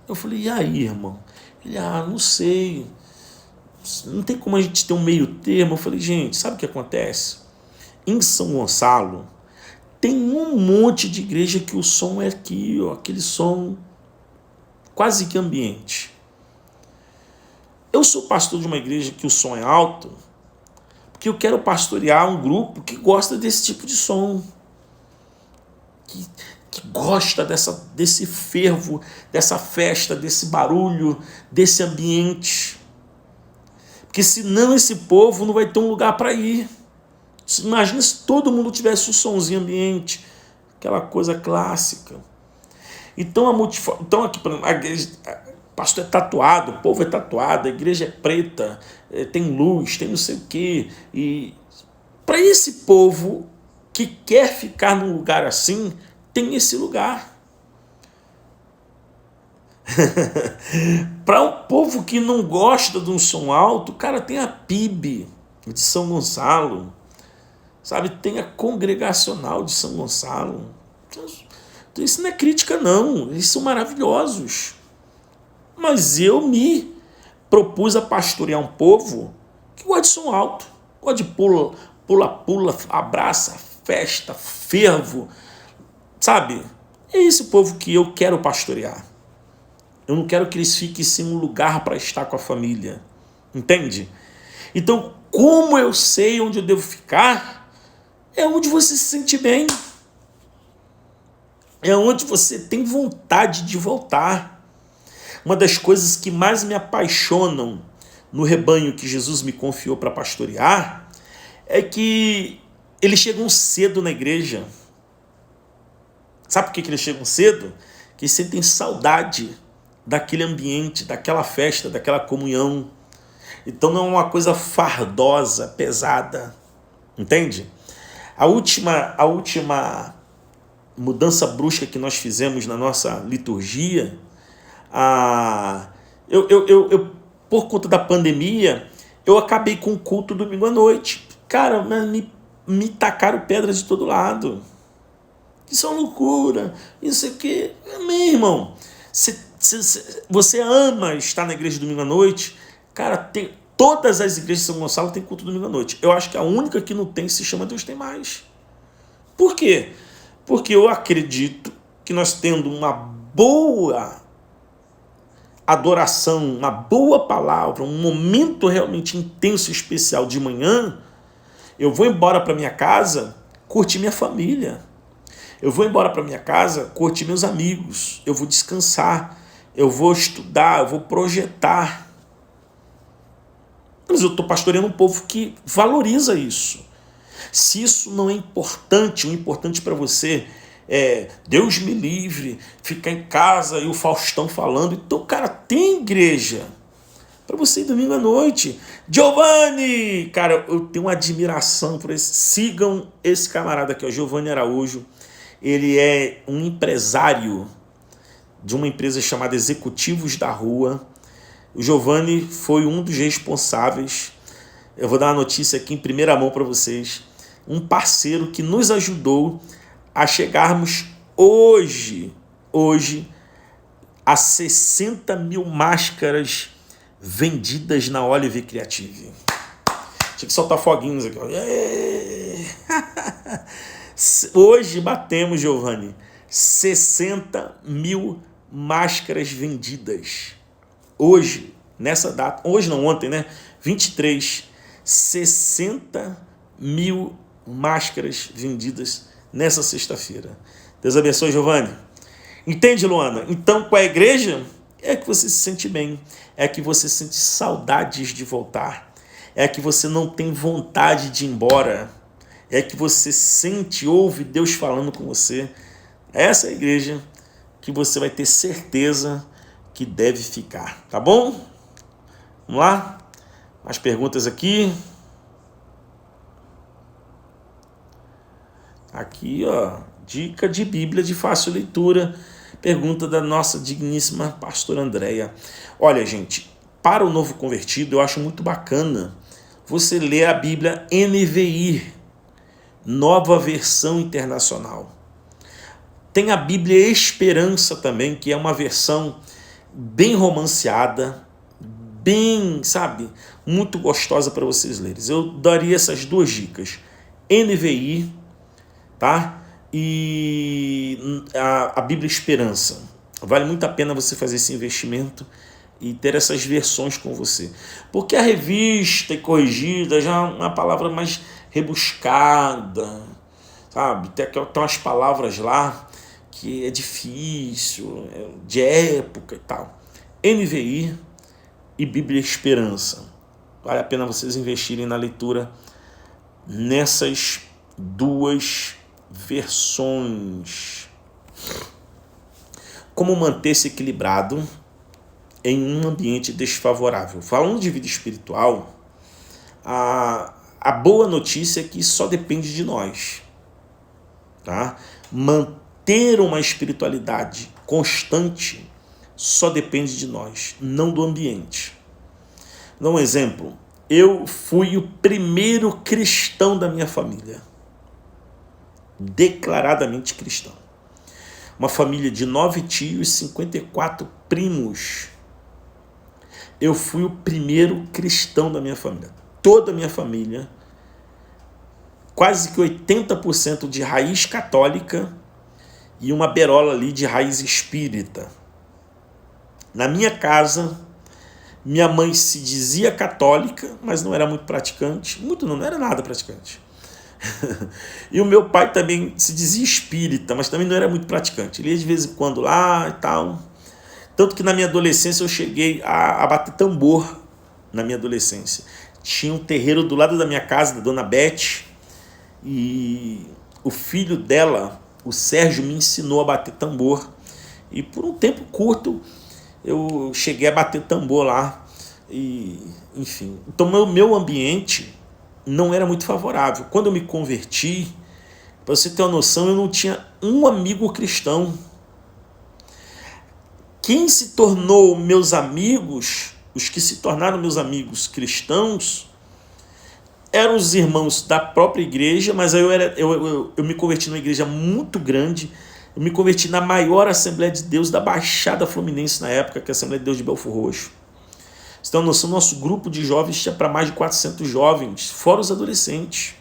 Eu falei, e aí, irmão? Ele, não sei, não tem como a gente ter um meio termo. Eu falei, gente, sabe o que acontece? Em São Gonçalo, tem um monte de igreja que o som é aqui, ó, aquele som quase que ambiente. Eu sou pastor de uma igreja que o som é alto, porque eu quero pastorear um grupo que gosta desse tipo de som, que gosta desse fervo, dessa festa, desse barulho, desse ambiente. Porque senão esse povo não vai ter um lugar para ir. Imagina se todo mundo tivesse um sonzinho ambiente, aquela coisa clássica. Então, aqui, a igreja, o pastor é tatuado, o povo é tatuado, a igreja é preta, tem luz, tem não sei o quê. E para esse povo que quer ficar num lugar assim, tem esse lugar. Para um povo que não gosta de um som alto, cara, tem a PIB de São Gonçalo, sabe? Tem a Congregacional de São Gonçalo. Então, isso não é crítica, não. Eles são maravilhosos. Mas eu me propus a pastorear um povo que gosta de som alto, gosta de pula, abraça, festa, fervo, sabe? É esse povo que eu quero pastorear. Eu não quero que eles fiquem sem um lugar para estar com a família. Entende? Então, como eu sei onde eu devo ficar? É onde você se sente bem. É onde você tem vontade de voltar. Uma das coisas que mais me apaixonam no rebanho que Jesus me confiou para pastorear é que eles chegam cedo na igreja. Sabe por que eles chegam cedo? Que eles sentem saudade daquele ambiente, daquela festa, daquela comunhão. Então não é uma coisa fardosa, pesada. Entende? A última mudança brusca que nós fizemos na nossa liturgia, por conta da pandemia, eu acabei com o culto domingo à noite. Cara, me tacaram pedras de todo lado. Isso é uma loucura. Isso aqui, meu irmão. Você ama estar na igreja domingo à noite? Cara, todas as igrejas de São Gonçalo têm culto domingo à noite. Eu acho que a única que não tem se chama Deus Tem Mais. Por quê? Porque eu acredito que nós tendo uma boa adoração, uma boa palavra, um momento realmente intenso e especial de manhã, eu vou embora para minha casa curtir minha família. Eu vou embora para minha casa curtir meus amigos. Eu vou descansar. Eu vou estudar. Eu vou projetar. Mas eu estou pastoreando um povo que valoriza isso. Se isso não é importante, o importante para você é Deus me livre, ficar em casa e o Faustão falando. Então, cara, tem igreja para você ir domingo à noite. Giovanni! Cara, eu tenho uma admiração por esse. Sigam esse camarada aqui, o Giovanni Araújo. Ele é um empresário de uma empresa chamada Executivos da Rua. O Giovanni foi um dos responsáveis. Eu vou dar uma notícia aqui em primeira mão para vocês. Um parceiro que nos ajudou a chegarmos hoje a 60 mil máscaras vendidas na Olive Creative. Tinha que soltar foguinhos aqui. Hoje batemos, Giovanni, 60 mil máscaras vendidas. Hoje, nessa data, hoje não, ontem, né? 23, 60 mil máscaras vendidas nessa sexta-feira. Deus abençoe, Giovanni. Entende, Luana? Então, com a igreja, é que você se sente bem, é que você sente saudades de voltar, é que você não tem vontade de ir embora, é que você sente, ouve Deus falando com você. Essa é a igreja que você vai ter certeza que deve ficar, tá bom? Vamos lá? Mais perguntas aqui. Aqui, ó, dica de Bíblia de fácil leitura. Pergunta da nossa digníssima pastora Andréia. Olha, gente, para o novo convertido, eu acho muito bacana você ler a Bíblia NVI, Nova Versão Internacional. Tem a Bíblia Esperança também, que é uma versão bem romanceada, bem, sabe, muito gostosa para vocês lerem. Eu daria essas duas dicas. NVI, tá? E a Bíblia Esperança. Vale muito a pena você fazer esse investimento e ter essas versões com você. Porque a revista e corrigida já é uma palavra mais rebuscada, sabe? Tem umas palavras lá que é difícil, de época e tal. NVI e Bíblia Esperança. Vale a pena vocês investirem na leitura nessas duas versões. Como manter-se equilibrado em um ambiente desfavorável? Falando de vida espiritual, a boa notícia é que só depende de nós, tá? Manter uma espiritualidade constante só depende de nós, não do ambiente. Vou dar um exemplo. Eu fui o primeiro cristão da minha família. Declaradamente cristão. Uma família de 9 tios, 54 primos. Eu fui o primeiro cristão da minha família. Toda a minha família, quase que 80% de raiz católica e uma berola ali de raiz espírita. Na minha casa, minha mãe se dizia católica, mas não era muito praticante. Não era nada praticante. E o meu pai também se dizia espírita, mas também não era muito praticante. Ele ia de vez em quando lá e tal. Tanto que na minha adolescência eu cheguei a bater tambor na minha adolescência. Tinha um terreiro do lado da minha casa, da dona Beth, e o filho dela, o Sérgio, me ensinou a bater tambor. E por um tempo curto eu cheguei a bater tambor lá. E, enfim, então meu ambiente não era muito favorável. Quando eu me converti, Para você ter uma noção, eu não tinha um amigo cristão. Quem se tornou meus amigos, os que se tornaram meus amigos cristãos, eram os irmãos da própria igreja, mas aí eu me converti numa igreja muito grande. Eu me converti na maior Assembleia de Deus da Baixada Fluminense na época, que é a Assembleia de Deus de Belfor Roxo. Você tem uma noção, nosso grupo de jovens tinha para mais de 400 jovens, fora os adolescentes.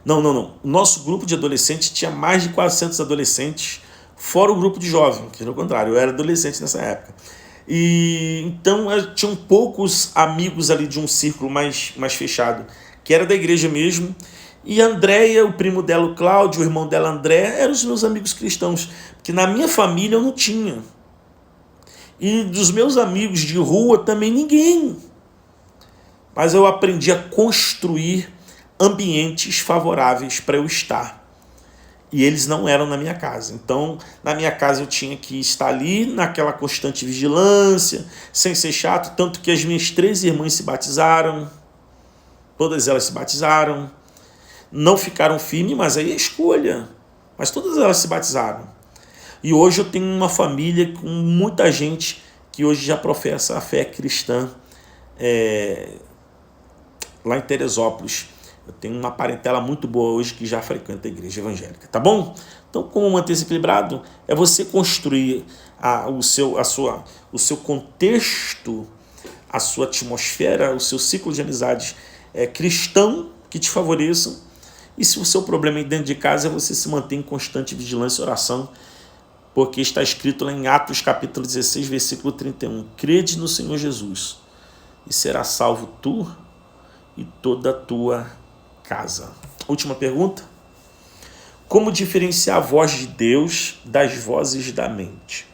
Não. O nosso grupo de adolescentes tinha mais de 400 adolescentes, fora o grupo de jovens, que no contrário, eu era adolescente nessa época. E então tinham poucos amigos ali de um círculo mais fechado, que era da igreja mesmo. E a Andréia, o primo dela, o Cláudio, o irmão dela, André, eram os meus amigos cristãos, porque na minha família eu não tinha. E dos meus amigos de rua também ninguém. Mas eu aprendi a construir ambientes favoráveis para eu estar. E eles não eram na minha casa. Então, na minha casa eu tinha que estar ali naquela constante vigilância, sem ser chato, tanto que as minhas 3 irmãs se batizaram, todas elas se batizaram, não ficaram firmes, mas aí é escolha. Mas todas elas se batizaram. E hoje eu tenho uma família com muita gente que hoje já professa a fé cristã lá em Teresópolis. Eu tenho uma parentela muito boa hoje que já frequenta a igreja evangélica, tá bom? Então, como manter-se equilibrado? É você construir o seu contexto, a sua atmosfera, o seu ciclo de amizades cristão que te favoreçam. E se o seu problema é dentro de casa, é você se manter em constante vigilância e oração, porque está escrito lá em Atos capítulo 16, versículo 31. Crede no Senhor Jesus e será salvo tu e toda a tua casa. Última pergunta. Como diferenciar a voz de Deus das vozes da mente?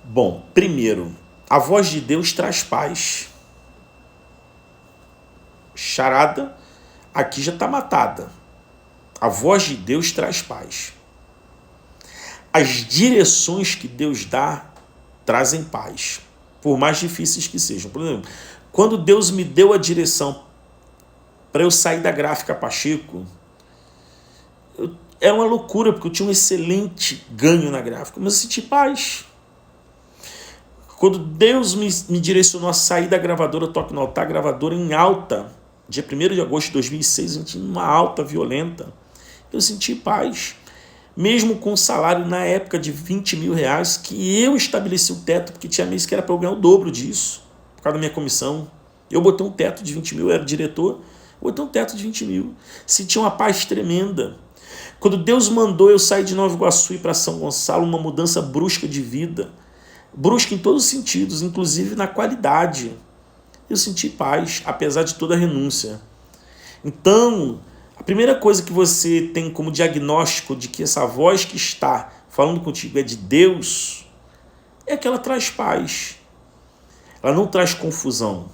Bom, primeiro, a voz de Deus traz paz. Charada, aqui já está matada. A voz de Deus traz paz. As direções que Deus dá trazem paz, por mais difíceis que sejam. Por exemplo, quando Deus me deu a direção para eu sair da Gráfica Pacheco, era uma loucura, porque eu tinha um excelente ganho na gráfica, mas eu senti paz. Quando Deus me direcionou a sair da gravadora Toque no Altar, gravadora em alta, dia 1º de agosto de 2006, a gente tinha uma alta violenta, eu senti paz. Mesmo com um salário na época de 20 mil reais, que eu estabeleci o teto, porque tinha mês que era para eu ganhar o dobro disso, por causa da minha comissão. Eu botei um teto de 20 mil, eu era diretor, botei um teto de 20 mil. Senti uma paz tremenda. Quando Deus mandou eu sair de Nova Iguaçu e para São Gonçalo, uma mudança brusca de vida, brusca em todos os sentidos, inclusive na qualidade, eu senti paz, apesar de toda a renúncia. Então, a primeira coisa que você tem como diagnóstico de que essa voz que está falando contigo é de Deus, é que ela traz paz. Ela não traz confusão.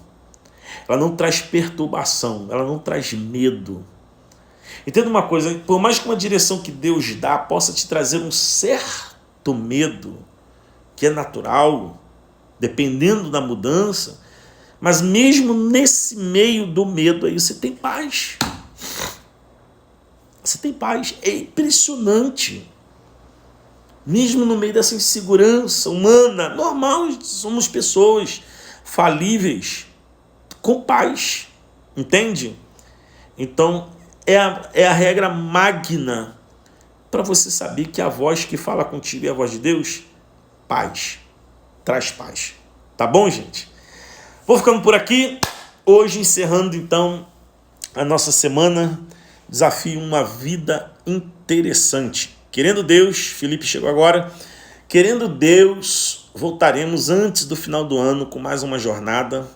Ela não traz perturbação. Ela não traz medo. Entenda uma coisa, por mais que uma direção que Deus dá possa te trazer um certo medo, que é natural, dependendo da mudança, mas mesmo nesse meio do medo aí, você tem paz. Você tem paz. É impressionante. Mesmo no meio dessa insegurança humana, normal, somos pessoas falíveis, com paz. Entende? Então, é a regra magna para você saber que a voz que fala contigo é a voz de Deus. Paz. Traz paz. Tá bom, gente? Vou ficando por aqui. Hoje, encerrando, então, a nossa semana. Desafio uma vida interessante. Querendo Deus, Felipe chegou agora. Querendo Deus, voltaremos antes do final do ano com mais uma jornada.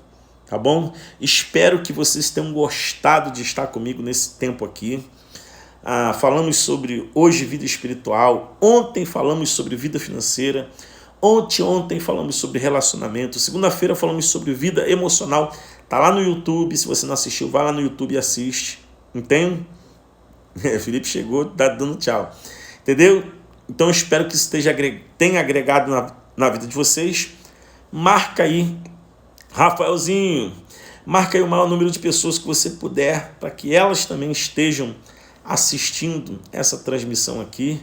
Tá bom? Espero que vocês tenham gostado de estar comigo nesse tempo aqui. Falamos sobre hoje vida espiritual. Ontem falamos sobre vida financeira. Ontem falamos sobre relacionamento. Segunda-feira falamos sobre vida emocional. Tá lá no YouTube. Se você não assistiu, vai lá no YouTube e assiste. Entende? Felipe chegou, tá dando tchau. Entendeu? Então eu espero que isso tenha agregado na vida de vocês. Marca aí, Rafaelzinho, marca aí o maior número de pessoas que você puder, para que elas também estejam assistindo essa transmissão aqui.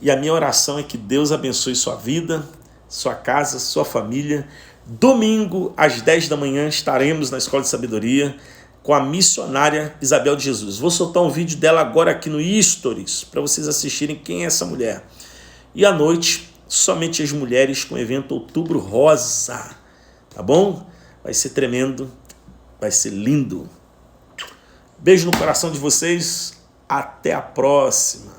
E a minha oração é que Deus abençoe sua vida, sua casa, sua família. Domingo, às 10 da manhã, estaremos na Escola de Sabedoria com a missionária Isabel de Jesus. Vou soltar um vídeo dela agora aqui no Stories, para vocês assistirem quem é essa mulher. E à noite, somente as mulheres com o evento Outubro Rosa. Tá bom? Vai ser tremendo, vai ser lindo. Beijo no coração de vocês, até a próxima.